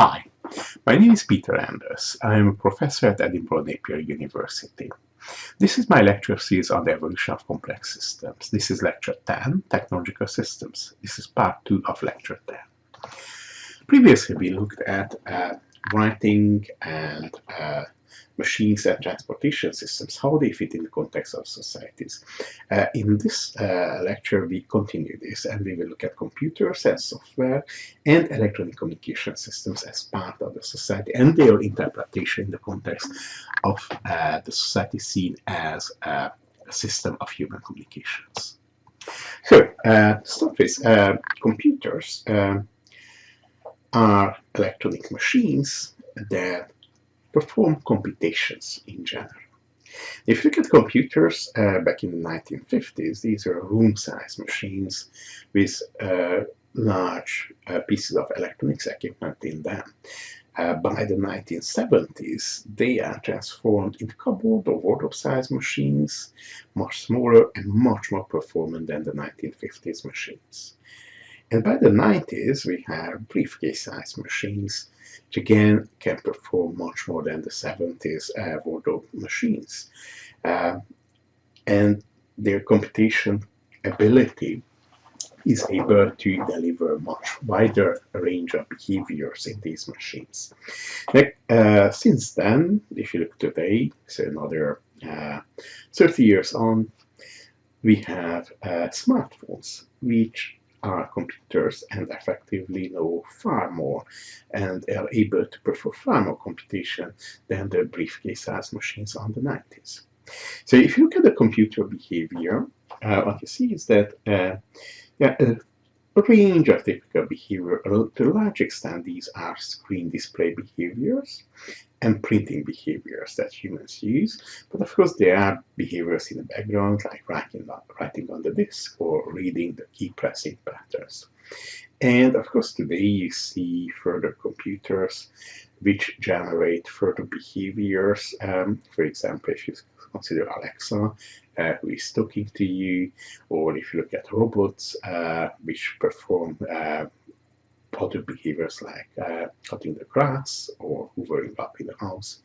Hi, my name is Peter Andras. I am a professor at Edinburgh Napier University. This is my lecture series on the evolution of complex systems. This is lecture 10, Technological Systems. This is part 2 of lecture 10. Previously we looked at writing and machines and transportation systems, how they fit in the context of societies. In this lecture we continue this, and we will look at computers and software and electronic communication systems as part of the society and their interpretation in the context of the society seen as a system of human communications. So, to start with, computers are electronic machines that perform computations in general. If you look at computers back in the 1950s, these are room-sized machines with large pieces of electronics equipment in them. By the 1970s, they are transformed into cupboard or wardrobe-sized machines, much smaller and much more performant than the 1950s machines. And by the 90s, we have briefcase-sized machines, which again can perform much more than the 70s wardrobe machines. And their computation ability is able to deliver a much wider range of behaviors in these machines. Since then, if you look today, so another 30 years on, we have smartphones, which are computers and effectively know far more and are able to perform far more computation than the briefcase-sized machines on the 90s. So if you look at the computer behavior, what you see is that a range of typical behavior. To a large extent, these are screen display behaviors and printing behaviors that humans use. But of course, there are behaviors in the background, like writing on the disk or reading the key pressing patterns. And of course, today you see further computers which generate further behaviors. For example, if you consider Alexa, who is talking to you, or if you look at robots which perform other behaviors like cutting the grass or hoovering up in the house.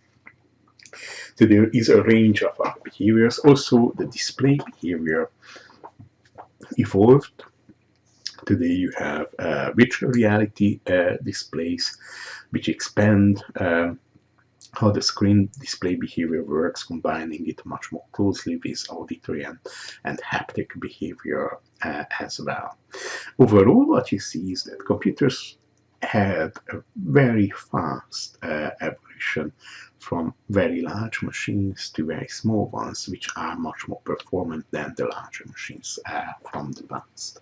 So there is a range of behaviors. Also, the display behavior evolved. Today you have virtual reality displays which expand how the screen display behavior works, combining it much more closely with auditory and haptic behavior as well. Overall, what you see is that computers had a very fast evolution from very large machines to very small ones, which are much more performant than the larger machines from the past.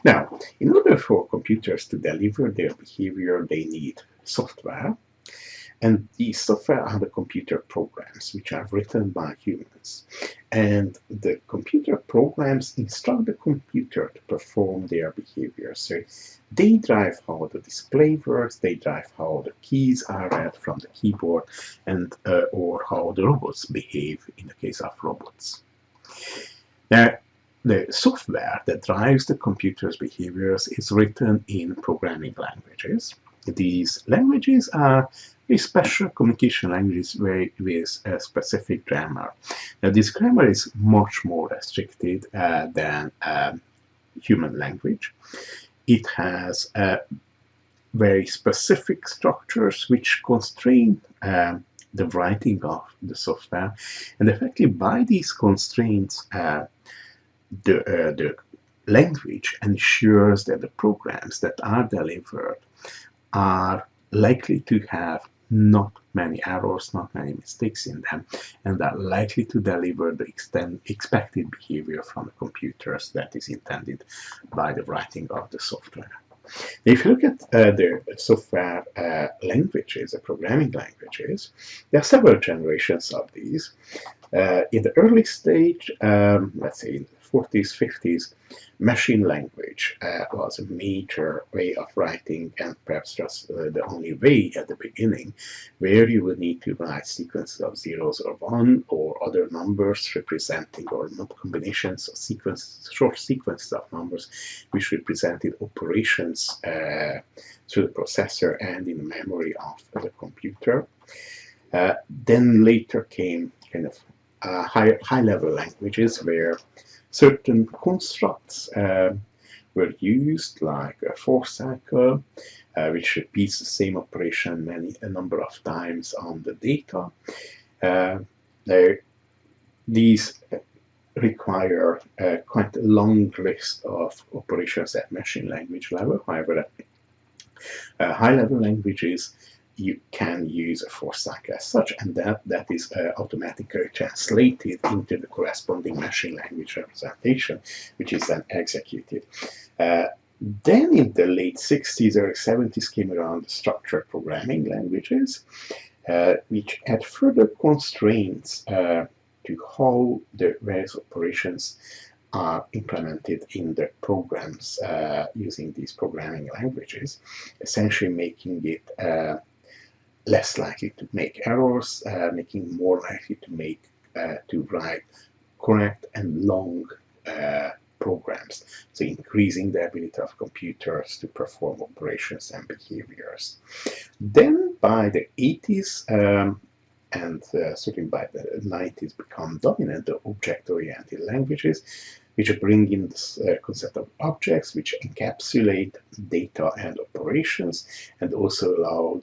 Now, in order for computers to deliver their behavior, they need software. And these software are the computer programs, which are written by humans. And the computer programs instruct the computer to perform their behavior. So they drive how the display works, they drive how the keys are read from the keyboard, and or how the robots behave in the case of robots. Now, the software that drives the computer's behaviors is written in programming languages. These languages are special communication languages with a specific grammar. Now, this grammar is much more restricted than human language. It has very specific structures which constrain the writing of the software, and effectively by these constraints, the language ensures that the programs that are delivered are likely to have not many errors, not many mistakes in them, and are likely to deliver the expected behavior from the computers that is intended by the writing of the software. If you look at the software languages, the programming languages, there are several generations of these. In the early stage, let's say in the 40s, 50s, machine language was a major way of writing, and perhaps just the only way at the beginning, where you would need to write sequences of zeros or one or other numbers representing, or not combinations of sequences, short sequences of numbers which represented operations through the processor and in the memory of the computer. Then later came kind of high-level languages where certain constructs were used, like a for cycle, which repeats the same operation a number of times on the data. These require quite a long list of operations at machine language level. However, at high-level languages, you can use a for cycle as such, and that is automatically translated into the corresponding machine language representation, which is then executed. Then in the late 60s, early 70s came around structured programming languages, which add further constraints to how the various operations are implemented in the programs using these programming languages, essentially making it less likely to make errors, making more likely to write correct and long programs, so increasing the ability of computers to perform operations and behaviors. Then by the 80s and certainly by the 90s become dominant the object-oriented languages, which bring in this concept of objects, which encapsulate data and operations, and also allow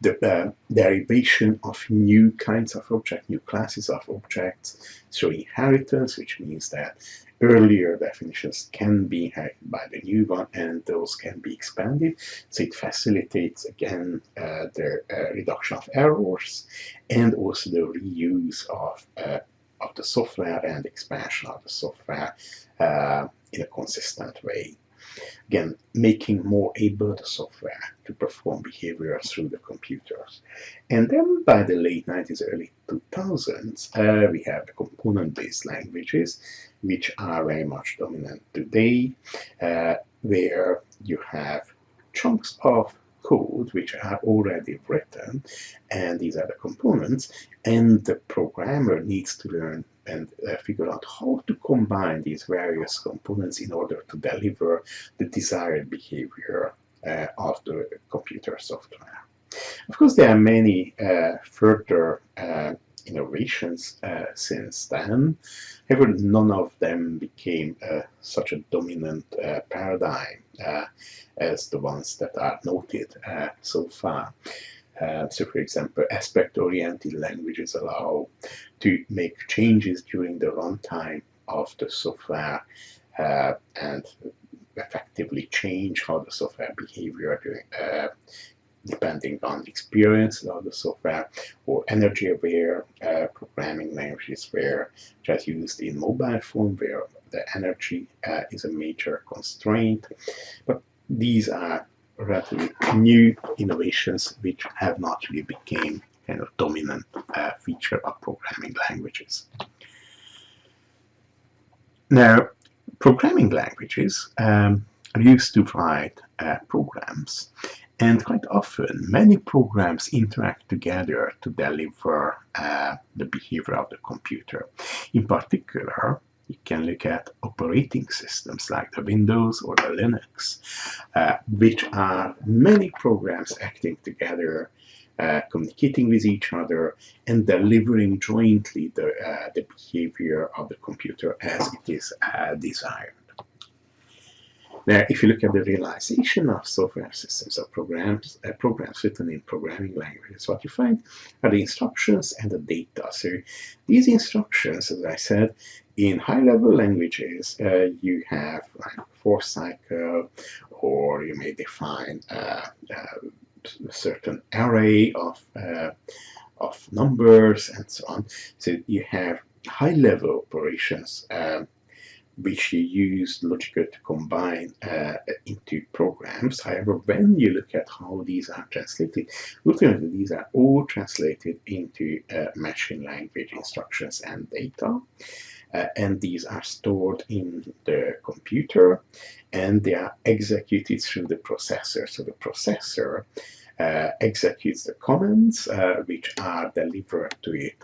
the derivation of new kinds of objects, new classes of objects through inheritance, which means that earlier definitions can be inherited by the new one, and those can be expanded. So it facilitates, again, the reduction of errors, and also the reuse of the software and expansion of the software in a consistent way. Again, making more able the software to perform behavior through the computers. And then by the late 90s, early 2000s, we have the component-based languages, which are very much dominant today, where you have chunks of code which are already written, and these are the components, and the programmer needs to learn and figure out how to combine these various components in order to deliver the desired behavior of the computer software. Of course, there are many further innovations since then. However, none of them became such a dominant paradigm as the ones that are noted so far. So, for example, aspect-oriented languages allow to make changes during the runtime of the software and effectively change how the software behavior depending on the experience of the software, or energy-aware programming languages were just used in mobile phone, where the energy is a major constraint. But these are relatively new innovations which have not really become kind of dominant feature of programming languages. Now, programming languages are used to write programs, and quite often many programs interact together to deliver the behavior of the computer. In particular, you can look at operating systems like the Windows or the Linux, which are many programs acting together, communicating with each other, and delivering jointly the behavior of the computer as it is desired. Now, if you look at the realization of software systems or programs written in programming languages, what you find are the instructions and the data. So these instructions, as I said, in high-level languages, you have like for cycle, or you may define a certain array of numbers and so on. So you have high-level operations which you use logically to combine into programs. However, when you look at how these are translated, ultimately these are all translated into machine language instructions and data. and these are stored in the computer, and they are executed through the processor. So the processor executes the commands which are delivered to it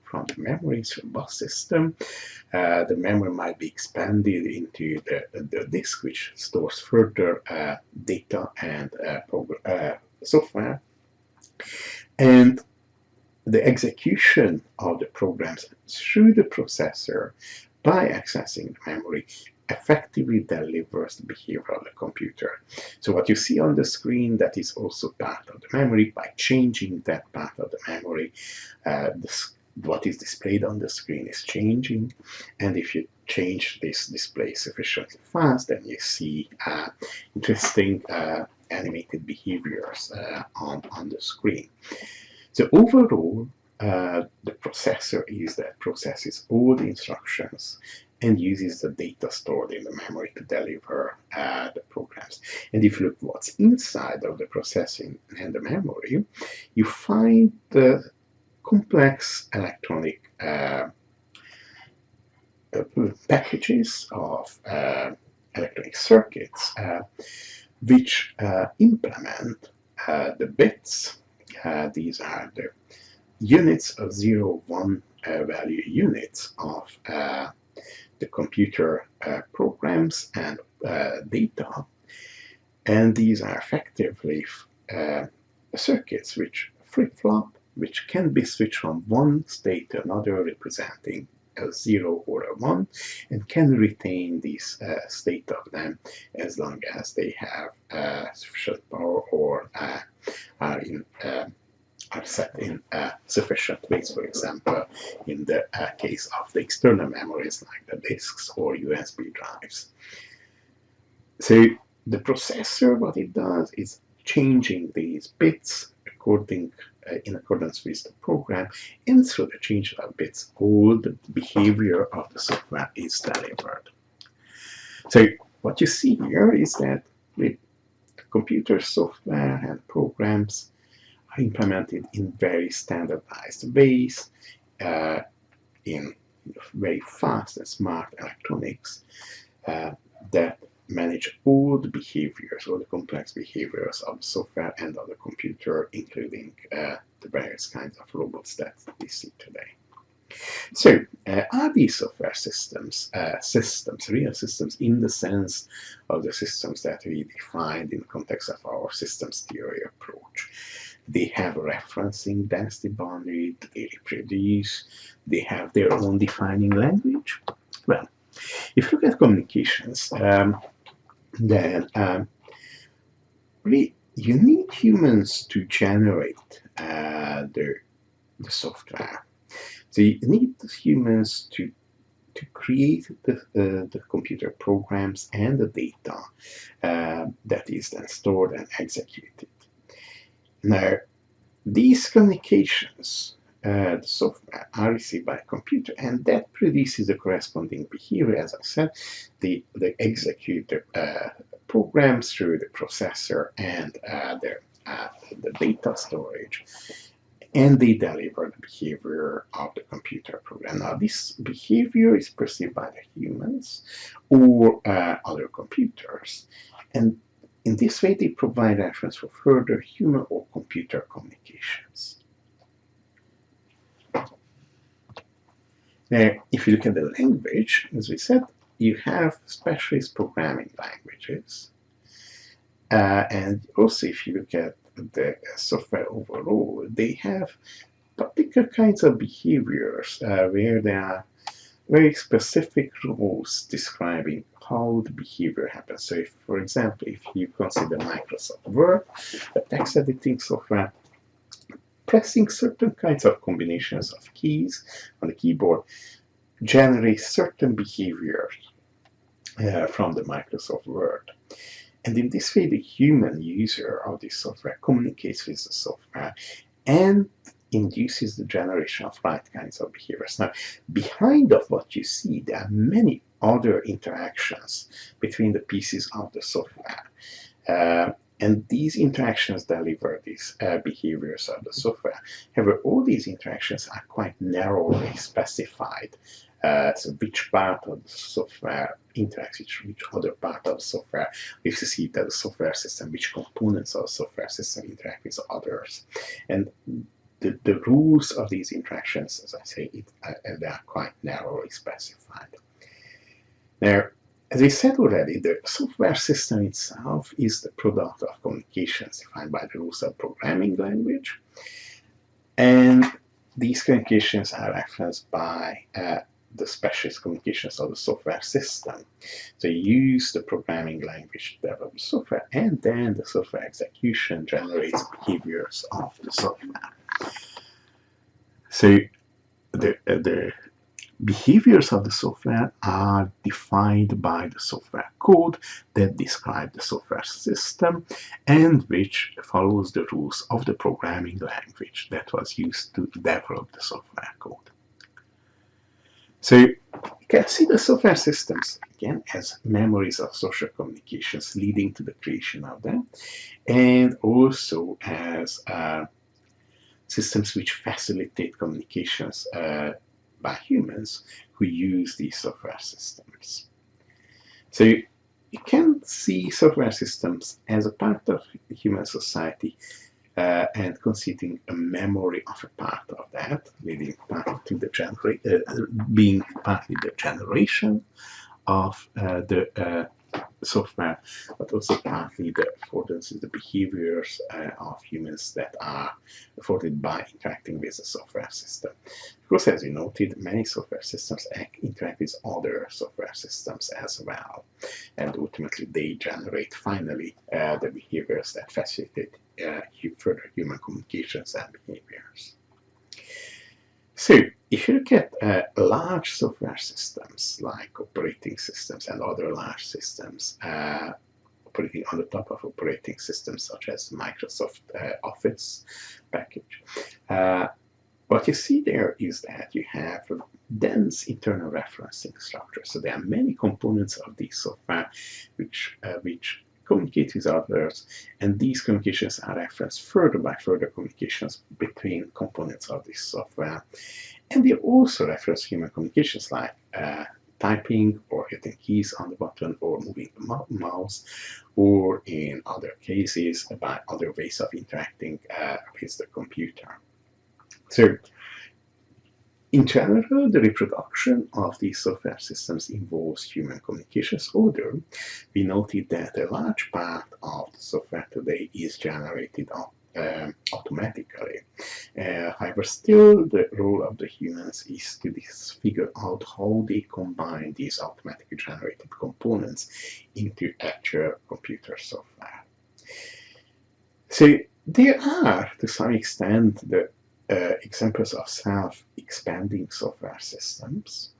from the memory through bus system. The memory might be expanded into the disk, which stores further data and software. And the execution of the programs through the processor by accessing the memory effectively delivers the behavior of the computer. So what you see on the screen, that is also part of the memory. By changing that part of the memory, what is displayed on the screen is changing, and if you change this display sufficiently fast, then you see interesting animated behaviors on the screen. So overall, the processor is that processes all the instructions and uses the data stored in the memory to deliver the programs. And if you look what's inside of the processing and the memory, you find the complex electronic packages of electronic circuits which implement the bits. These are the units of 0, 1 value units of the computer programs and data, and these are effectively circuits which flip-flop, which can be switched from one state to another, representing a 0 or a 1, and can retain this state of them as long as they have sufficient power or are set in sufficient ways. For example, in the case of the external memories like the disks or USB drives. So the processor, what it does is changing these bits in accordance with the program, and through the change of bits, all the behavior of the software is delivered. So what you see here is that with computer software and programs are implemented in very standardized ways, in very fast and smart electronics that manage all the behaviors, all the complex behaviors of the software and of the computer, including the various kinds of robots that we see today. So, are these software systems real systems in the sense of the systems that we defined in the context of our systems theory approach? They have a referencing density boundary, they reproduce, they have their own defining language. Well, if you look at communications, then you need humans to generate the software. So you need humans to create the computer programs and the data that is then stored and executed. Now, these communications, the software, are received by a computer, and that produces the corresponding behavior. As I said, they execute the programs through the processor and the data storage, and they deliver the behavior of the computer program. Now, this behavior is perceived by the humans or other computers, and in this way, they provide reference for further human or computer communications. Now, if you look at the language, as we said, you have specialist programming languages. And also, if you look at the software overall, they have particular kinds of behaviors where there are very specific rules describing how the behavior happens. So, if, for example, if you consider Microsoft Word, a text editing software, pressing certain kinds of combinations of keys on the keyboard generates certain behaviors from the Microsoft Word. And in this way, the human user of this software communicates with the software and induces the generation of right kinds of behaviors. Now, behind of what you see, there are many other interactions between the pieces of the software. And these interactions deliver these behaviors of the software. However, all these interactions are quite narrowly specified. So which part of the software interacts with which other part of the software. We see that the software system, which components of the software system interact with others. And the rules of these interactions, as I say, they are quite narrowly specified. Now, as I said already, the software system itself is the product of communications defined by the rules of programming language. And these communications are referenced by the specialist communications of the software system. So you use the programming language to develop the software, and then the software execution generates behaviors of the software. So the behaviors of the software are defined by the software code that describe the software system and which follows the rules of the programming language that was used to develop the software code. So you can see the software systems again as memories of social communications leading to the creation of them, and also as systems which facilitate communications by humans who use these software systems. So you can see software systems as a part of human society and constituting a memory of a part of that, leading part to the being partly the generation of the software, but also partly the affordances, the behaviors of humans that are afforded by interacting with the software system. Because as you noted, many software systems interact with other software systems as well, and ultimately they generate finally the behaviors that facilitate further human communications and behaviors. So if you look at large software systems like operating systems and other large systems operating on the top of operating systems such as Microsoft Office package, what you see there is that you have a dense internal referencing structure. So there are many components of this software which communicate with others, and these communications are referenced further by further communications between components of this software. And they also reference human communications like typing or hitting keys on the button or moving the mouse, or in other cases by other ways of interacting with the computer. So in general, the reproduction of these software systems involves human communications, although we noted that a large part of the software today is generated automatically. However, still the role of the humans is to figure out how they combine these automatically generated components into actual computer software. So there are, to some extent, the examples of self-expanding software systems.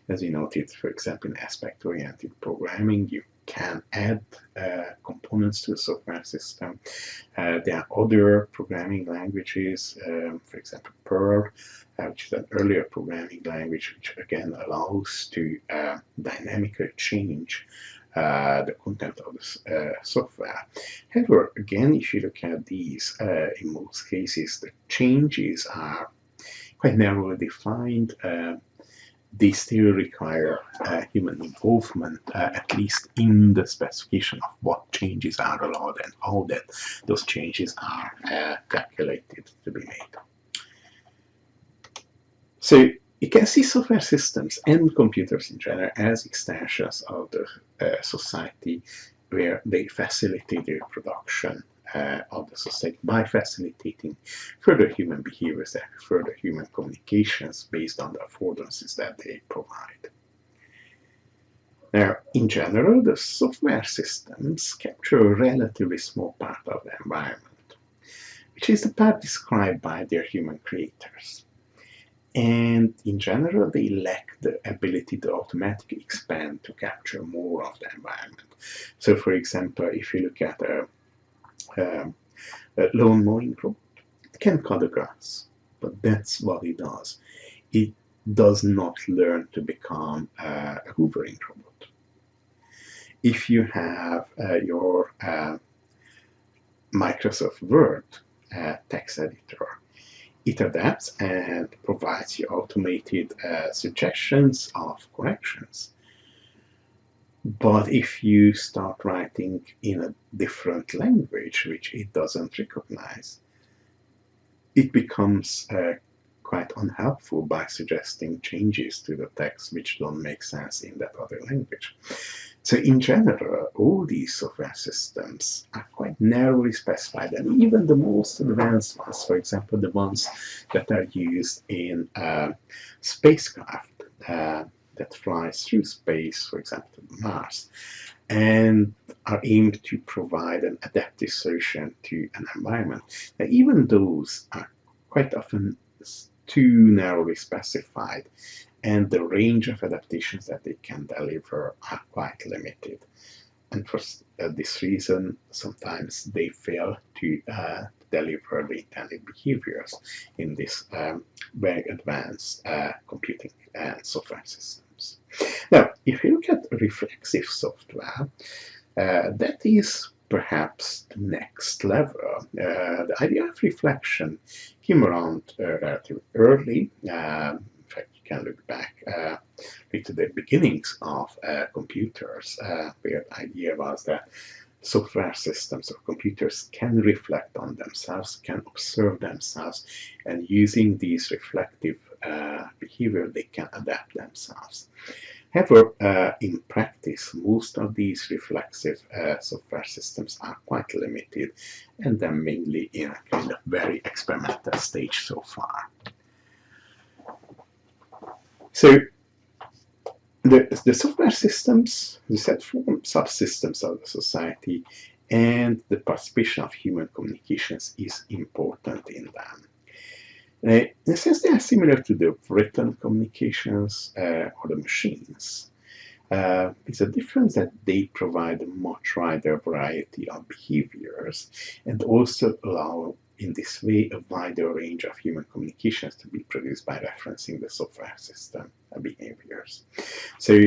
As we noted, for example, in aspect-oriented programming, you can add components to a software system. There are other programming languages, for example, Perl, which is an earlier programming language, which again allows to dynamically change the content of the software. However, again, if you look at these, in most cases, the changes are quite narrowly defined. They still require human involvement, at least in the specification of what changes are allowed and how that those changes are calculated to be made. So you can see software systems and computers in general as extensions of the society, where they facilitate the reproduction of the society by facilitating further human behaviors and further human communications based on the affordances that they provide. Now, in general, the software systems capture a relatively small part of the environment, which is the part described by their human creators. And in general, they lack the ability to automatically expand to capture more of the environment. So, for example, if you look at a lawn mowing robot, it can cut the grass, but that's what it does. It does not learn to become a hoovering robot. If you have your Microsoft Word text editor. It adapts and provides you automated suggestions of corrections. But if you start writing in a different language, which it doesn't recognize, it becomes quite unhelpful by suggesting changes to the text which don't make sense in that other language. So in general, all these software systems are quite narrowly specified, and even the most advanced ones, for example, the ones that are used in spacecraft that flies through space, for example, to Mars, and are aimed to provide an adaptive solution to an environment. Now, even those are quite often too narrowly specified, and the range of adaptations that they can deliver are quite limited. And for this reason, sometimes they fail to deliver the intended behaviors in this very advanced computing and software systems. Now, if you look at reflexive software, that is perhaps the next level. The idea of reflection came around relatively early. In fact, you can look back to the beginnings of computers, where the idea was that software systems or computers can reflect on themselves, can observe themselves, and using these reflective behavior, they can adapt themselves. However, in practice, most of these reflexive software systems are quite limited, and they're mainly in a kind of very experimental stage so far. So the software systems, the set form subsystems of the society, and the participation of human communications is important in them. In a sense, they are similar to the written communications or the machines. It's a difference that they provide a much wider variety of behaviors and also allow, in this way, a wider range of human communications to be produced by referencing the software system behaviors. So,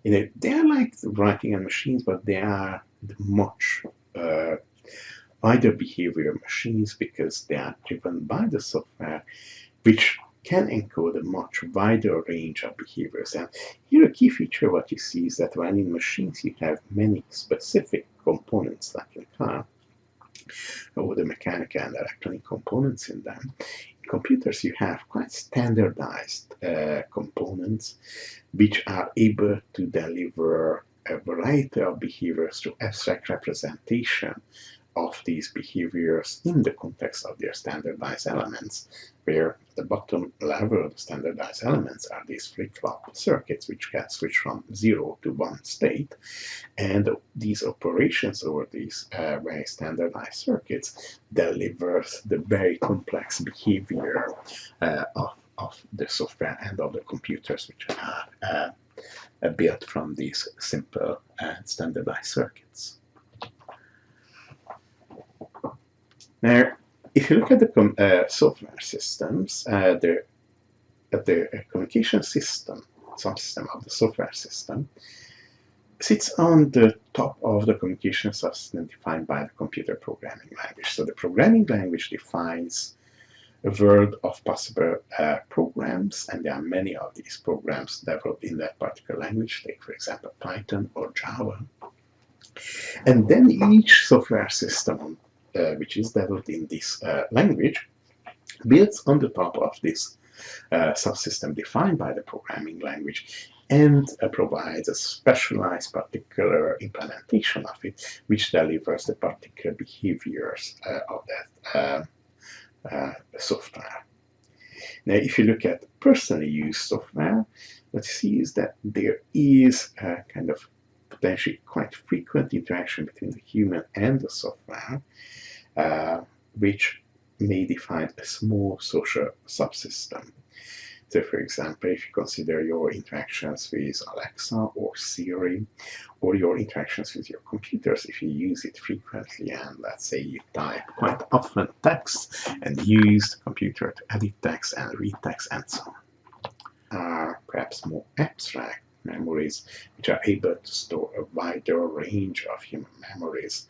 they are like writing and machines, but they are much wider behavior machines because they are driven by the software, which can encode a much wider range of behaviors. And here a key feature of what you see is that when in machines you have many specific components like in a car, or the mechanical and electronic components in them, in computers you have quite standardized components which are able to deliver a variety of behaviors through abstract representation of these behaviors in the context of their standardized elements, where the bottom level of the standardized elements are these flip-flop circuits which get switched from 0 to 1 state, and these operations over these very standardized circuits delivers the very complex behavior of the software and of the computers which are built from these simple and standardized circuits. Now, if you look at the software systems, the communication system, subsystem of the software system, sits on the top of the communication subsystem defined by the computer programming language. So the programming language defines a world of possible programs, and there are many of these programs developed in that particular language, like for example Python or Java. And then each software system which is developed in this language builds on the top of this subsystem defined by the programming language and provides a specialized particular implementation of it, which delivers the particular behaviors of that software. Now, if you look at personally used software, what you see is that there is a kind of potentially quite frequent interaction between the human and the software, which may define a small social subsystem. So, for example, if you consider your interactions with Alexa or Siri, or your interactions with your computers, if you use it frequently and let's say you type quite often text and use the computer to edit text and read text and so on, are perhaps more abstract memories which are able to store a wider range of human memories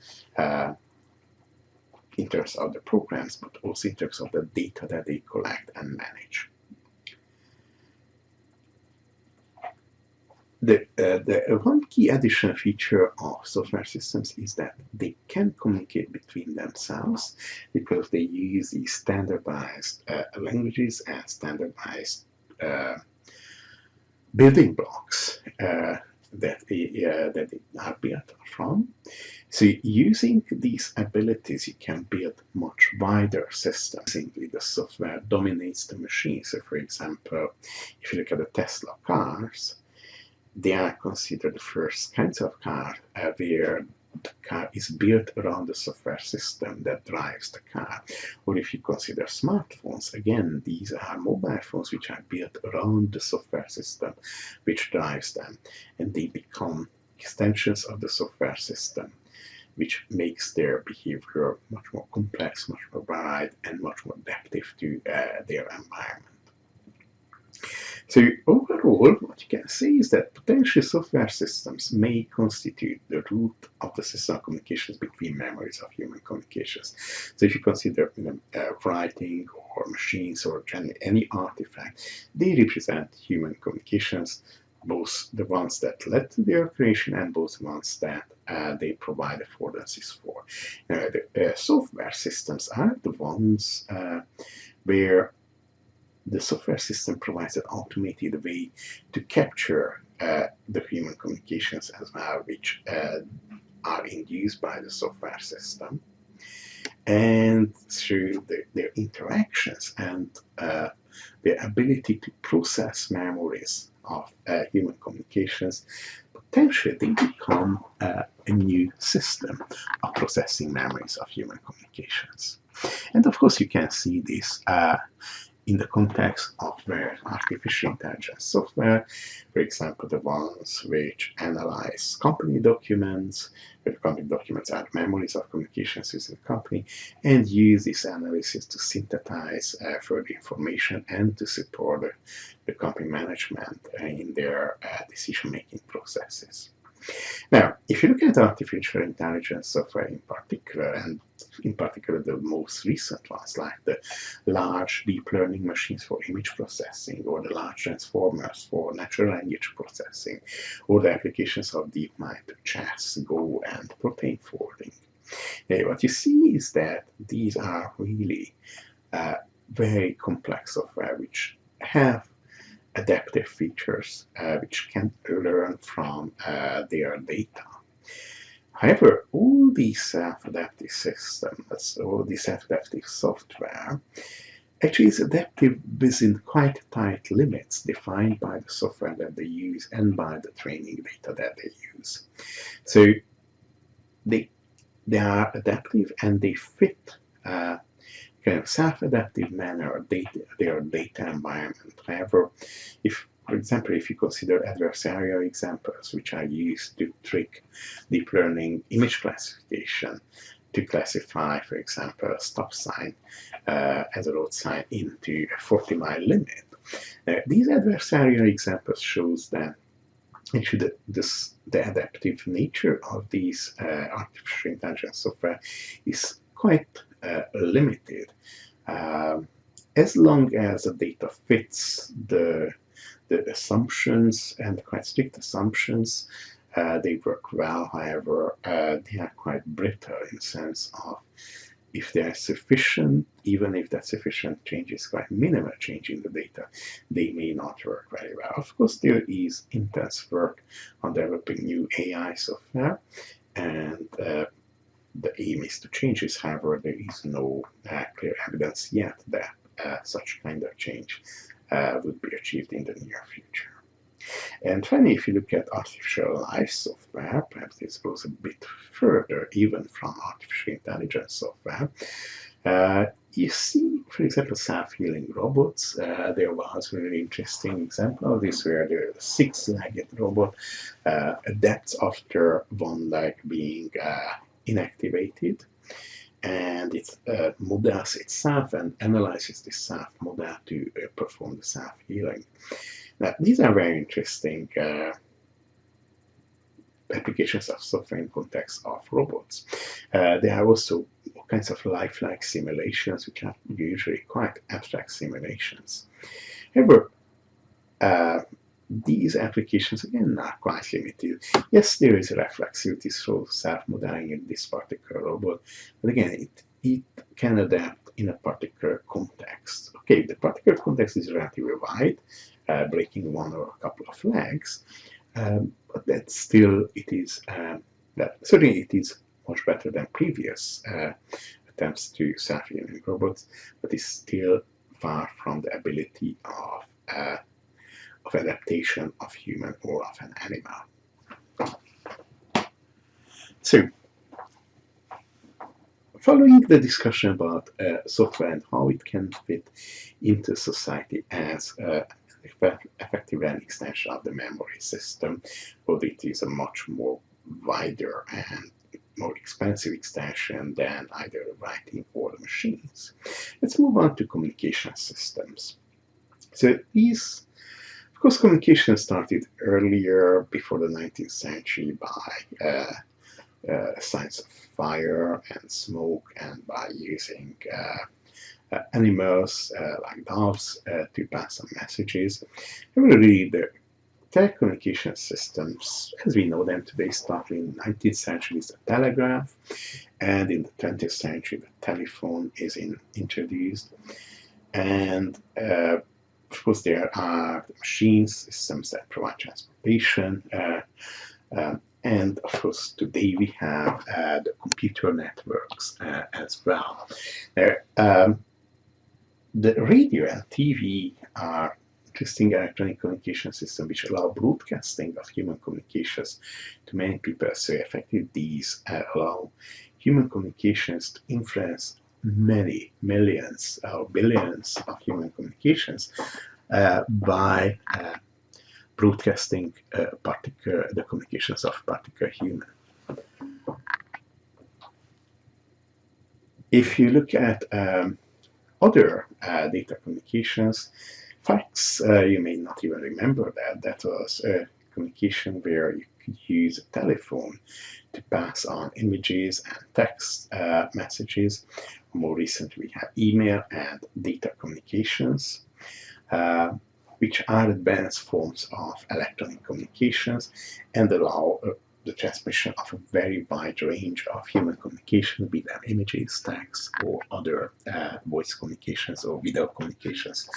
in terms of the programs, but also in terms of the data that they collect and manage. The one key additional feature of software systems is that they can communicate between themselves because they use these standardized languages and standardized building blocks that they are built from. So using these abilities, you can build much wider systems. Simply, the software dominates the machine. So, for example, if you look at the Tesla cars, they are considered the first kinds of car where the car is built around the software system that drives the car. Or if you consider smartphones, again, these are mobile phones which are built around the software system which drives them, and they become extensions of the software system, which makes their behavior much more complex, much more varied, and much more adaptive to their environment. So overall, what you can say is that potential software systems may constitute the root of the system of communications between memories of human communications. So if you consider writing or machines or any artifact, they represent human communications, both the ones that led to their creation and both the ones that they provide affordances for. The software systems are the ones where the software system provides an automated way to capture the human communications as well, which are induced by the software system. And through their interactions and their ability to process memories of human communications, potentially they become a new system of processing memories of human communications. And of course, you can see this in the context of artificial intelligence software, for example, the ones which analyze company documents, where the company documents are memories of communications within the company, and use this analysis to synthesize further information and to support the company management in their decision-making processes. Now, if you look at artificial intelligence software in particular, and in particular the most recent ones, like the large deep learning machines for image processing, or the large transformers for natural language processing, or the applications of DeepMind to chess, Go, and protein folding, what you see is that these are really very complex software which have adaptive features which can learn from their data. However, all these self-adaptive systems, all these self-adaptive software, actually is adaptive within quite tight limits defined by the software that they use and by the training data that they use. So they are adaptive and they fit kind of self-adaptive manner their data environment. However, for example, if you consider adversarial examples which are used to trick deep learning image classification to classify, for example, a stop sign as a road sign into a 40-mile limit, these adversarial examples shows that actually the adaptive nature of these artificial intelligence software is quite limited. As long as the data fits the assumptions and quite strict assumptions, they work well. However, they are quite brittle in the sense of if they are sufficient, even if that sufficient change is quite minimal change in the data, they may not work very well. Of course, there is intense work on developing new AI software, and the aim is to change this. However, there is no clear evidence yet that such kind of change would be achieved in the near future. And finally, if you look at artificial life software, perhaps this goes a bit further even from artificial intelligence software. You see, for example, self-healing robots. There was a really interesting example of this where there is a six-legged robot adapts after one leg being inactivated, and it models itself and analyzes the self-model to perform the self-healing. Now, these are very interesting applications of software in context of robots. There are also kinds of lifelike simulations, which are usually quite abstract simulations. However, these applications again are quite limited. Yes, there is reflexivity through self-modeling in this particular robot, but again, it can adapt in a particular context. Okay, the particular context is relatively wide, breaking one or a couple of legs, but that still it is certainly it is much better than previous attempts to self-healing robots, but is still far from the ability of adaptation of human or of an animal. So, following the discussion about software and how it can fit into society as effectively an extension of the memory system, but it is a much more wider and more expensive extension than either the writing or the machines. Let's move on to communication systems. So these, of course, communication started earlier, before the 19th century, by signs of fire and smoke, and by using animals like doves to pass on messages. Really, the telecommunication systems, as we know them today, started in the 19th century with the telegraph, and in the 20th century the telephone is introduced. And of course, there are the machine systems that provide transportation. And of course, today we have the computer networks as well. The radio and TV are interesting electronic communication systems which allow broadcasting of human communications to many people. So effectively, these allow human communications to influence many millions or billions of human communications by broadcasting the communications of a particular human. If you look at other data communications, fax, you may not even remember that. That was a communication where you could use a telephone to pass on images and text messages. More recently, we have email and data communications, which are advanced forms of electronic communications and allow the transmission of a very wide range of human communication, be them images, text, or other voice communications or video communications.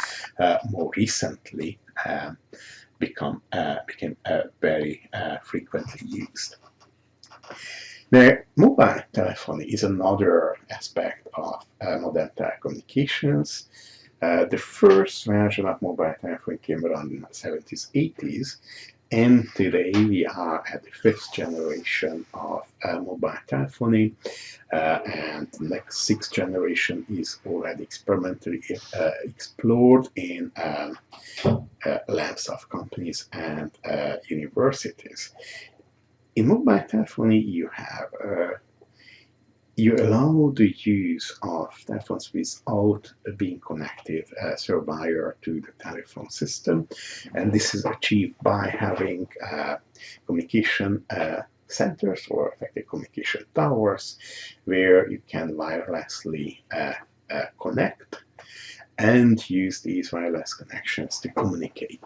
More recently, became very frequently used. Now, mobile telephony is another aspect of modern telecommunications. The first version of mobile telephony came around in the 70s, 80s, and today we are at the 5th generation of mobile telephony, and the next 6th generation is already experimentally explored in labs of companies and universities. In mobile telephony, you allow the use of telephones without being connected through a wire to the telephone system, and this is achieved by having communication centers, or effective communication towers, where you can wirelessly connect and use these wireless connections to communicate.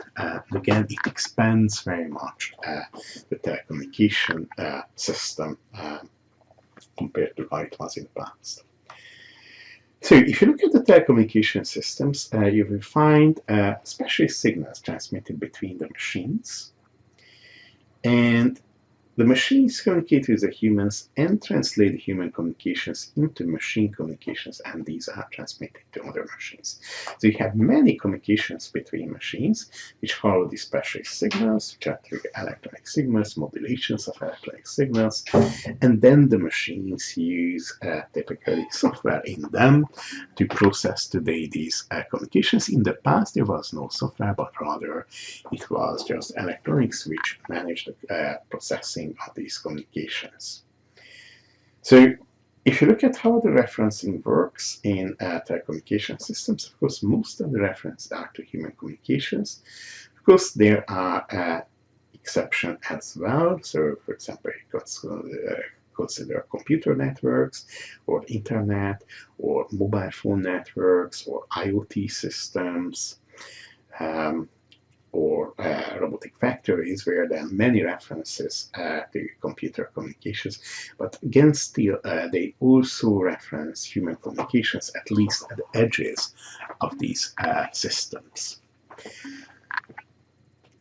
Again, it expands very much the telecommunication system compared to how it was in the past. So if you look at the telecommunication systems, you will find especially signals transmitted between the machines, and the machines communicate with the humans and translate the human communications into machine communications, and these are transmitted to other machines. So you have many communications between machines which follow these special signals, which are electronic signals, modulations of electronic signals, and then the machines use typically software in them to process today these communications. In the past, there was no software, but rather it was just electronics which managed the processing of these communications. So if you look at how the referencing works in telecommunication systems, of course, most of the references are to human communications. Of course, there are exceptions as well. So, for example, it was consider computer networks, or internet, or mobile phone networks, or IoT systems, um, or robotic factories, where there are many references to computer communications. But again, still, they also reference human communications, at least at the edges of these systems.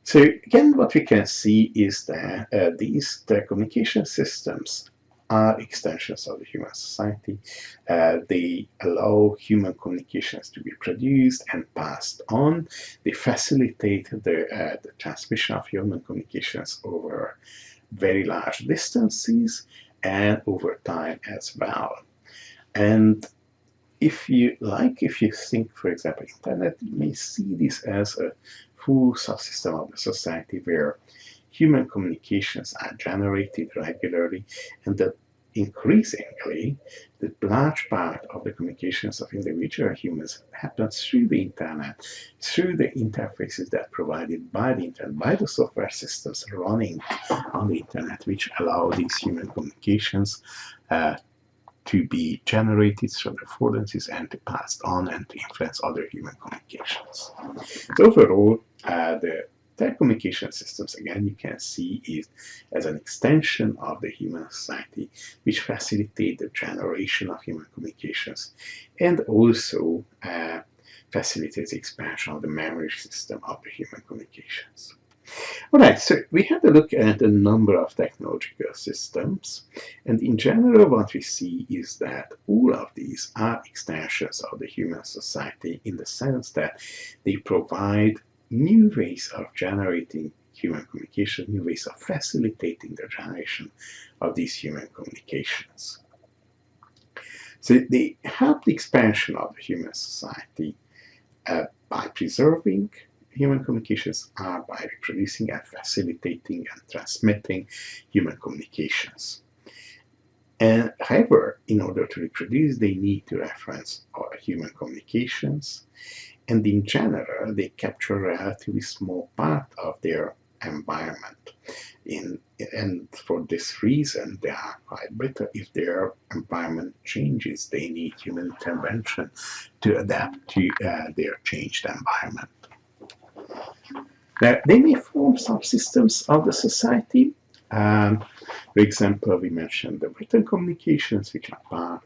So again, what we can see is that these telecommunication systems are extensions of the human society. They allow human communications to be produced and passed on. They facilitate the transmission of human communications over very large distances and over time as well. And if you think, for example, internet, you may see this as a full subsystem of the society where human communications are generated regularly, and that increasingly the large part of the communications of individual humans happens through the internet, through the interfaces that are provided by the internet, by the software systems running on the internet, which allow these human communications to be generated through the affordances and to pass on and to influence other human communications. So overall, the telecommunication systems, again, you can see it as an extension of the human society, which facilitate the generation of human communications and also facilitates the expansion of the memory system of the human communications. All right, so we had a look at a number of technological systems, and in general what we see is that all of these are extensions of the human society in the sense that they provide new ways of generating human communication, new ways of facilitating the generation of these human communications. So they help the expansion of the human society by preserving human communications, are by reproducing and facilitating and transmitting human communications. And however, in order to reproduce, they need to reference human communications, and in general, they capture a relatively small part of their environment. And for this reason, they are quite brittle. If their environment changes, they need human intervention to adapt to their changed environment. Now, they may form subsystems of the society. For example, we mentioned the written communications, which are part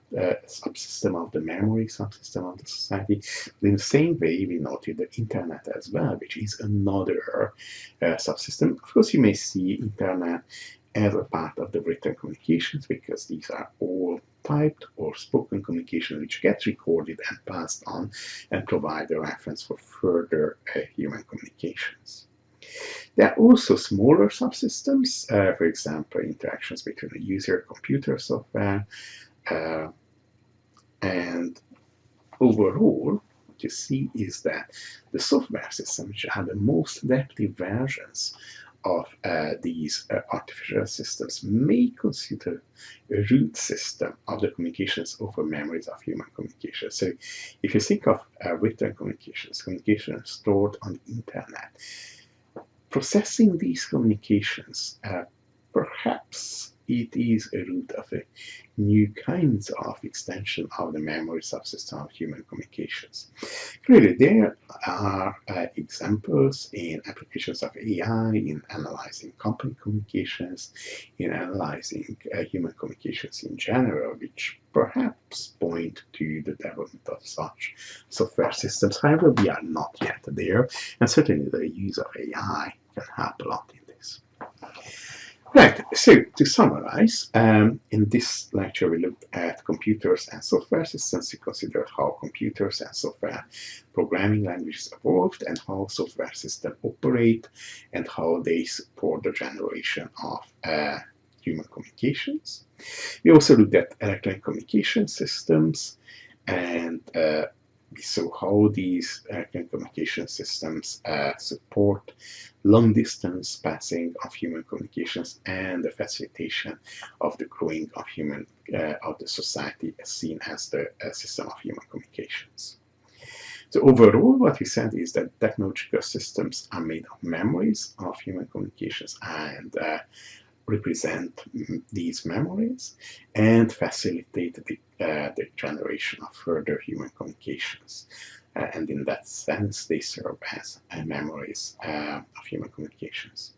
subsystem of the memory, subsystem of the society. In the same way, we noted the internet as well, which is another subsystem. Of course, you may see internet as a part of the written communications because these are all typed or spoken communication which gets recorded and passed on and provide a reference for further human communications. There are also smaller subsystems, for example, interactions between a user, computer software, and overall, what you see is that the software systems, which are the most adaptive versions of these artificial systems, may consider a root system of the communications over memories of human communication. So if you think of written communications, communications stored on the internet, processing these communications, perhaps it is a root of a new kinds of extension of the memory subsystem of human communications. Clearly, there are examples in applications of AI, in analyzing company communications, in analyzing human communications in general, which perhaps point to the development of such software systems. However, we are not yet there, and certainly the use of AI can help a lot in this. Right, so to summarize, in this lecture we looked at computers and software systems. We considered how computers and software programming languages evolved and how software systems operate and how they support the generation of human communications. We also looked at electronic communication systems and we saw how these electronic communication systems support long-distance passing of human communications and the facilitation of the growing of of the society as seen as the system of human communications. So overall, what we said is that technological systems are made of memories of human communications and represent these memories and facilitate the generation of further human communications. And in that sense, they serve as memories of human communications.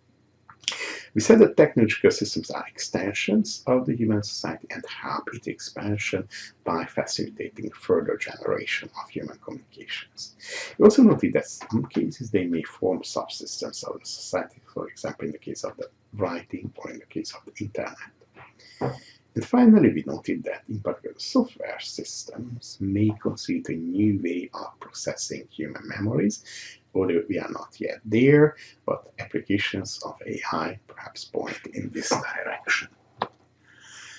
We said that technological systems are extensions of the human society and help its expansion by facilitating further generation of human communications. We also noted that in some cases they may form subsystems of the society, for example in the case of the writing or in the case of the internet. And finally, we noted that in particular software systems may constitute a new way of processing human memories, although we are not yet there, but applications of AI perhaps point in this direction.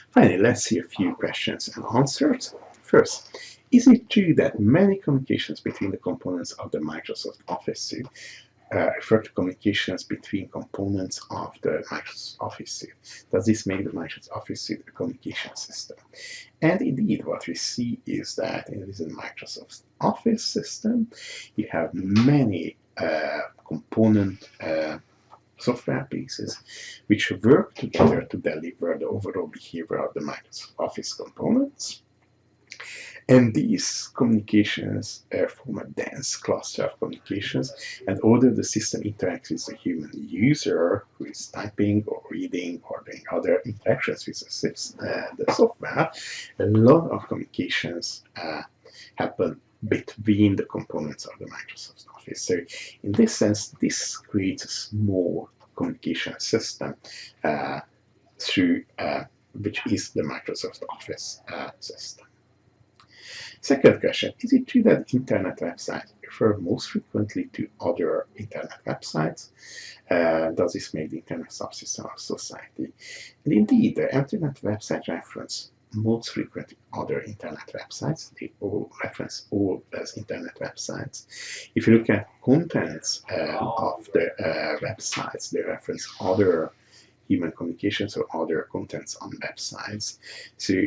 Finally, let's see a few questions and answers. First, is it true that many communications between the components of the Microsoft Office suite refer to communications between components of the Microsoft Office suite? Does this make the Microsoft Office suite a communication system? And indeed, what we see is that in this Microsoft Office system, you have many component software pieces which work together to deliver the overall behavior of the Microsoft Office components. And these communications form a dense cluster of communications, and although the system interacts with the human user who is typing or reading or doing other interactions with the software, a lot of communications happen between the components of the Microsoft Office. So in this sense, this creates a small communication system through which is the Microsoft Office system. Second question, is it true that internet websites refer most frequently to other internet websites? Does this make the internet subsystem of society? And indeed, the internet website reference most frequently other internet websites. They all reference all as internet websites. If you look at contents of the websites, they reference other human communications or other contents on websites. So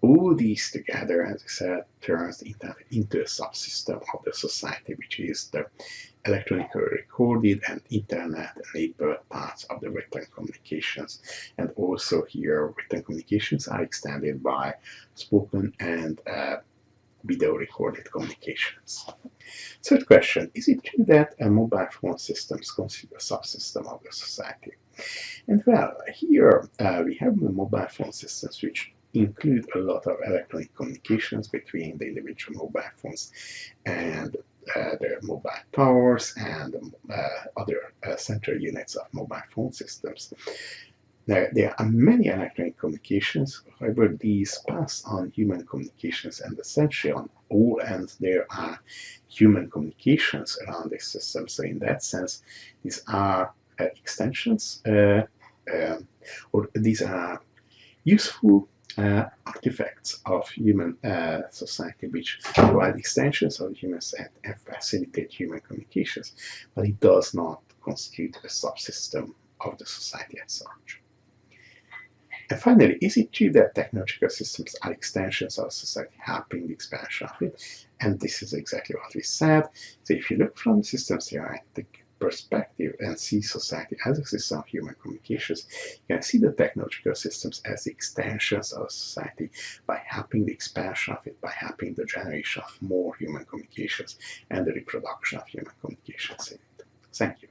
all these together, as I said, turns the internet into a subsystem of the society, which is the electronically recorded and internet-enabled parts of the written communications. And also here, written communications are extended by spoken and video-recorded communications. Third question, is it true that mobile phone systems constitute a subsystem of the society? And well, here we have the mobile phone systems which include a lot of electronic communications between the individual mobile phones and their mobile towers and other central units of mobile phone systems. Now, there are many electronic communications, however, these pass on human communications, and essentially on all ends there are human communications around this system. So in that sense, these are extensions, or these are useful artifacts of human society, which provide extensions of human society and facilitate human communications, but it does not constitute a subsystem of the society as such. And finally, is it true that technological systems are extensions of society, helping the expansion of it? And this is exactly what we said. So if you look from the systems theoretic perspective and see society as a system of human communications, you can see the technological systems as extensions of society by helping the expansion of it, by helping the generation of more human communications and the reproduction of human communications in it. Thank you.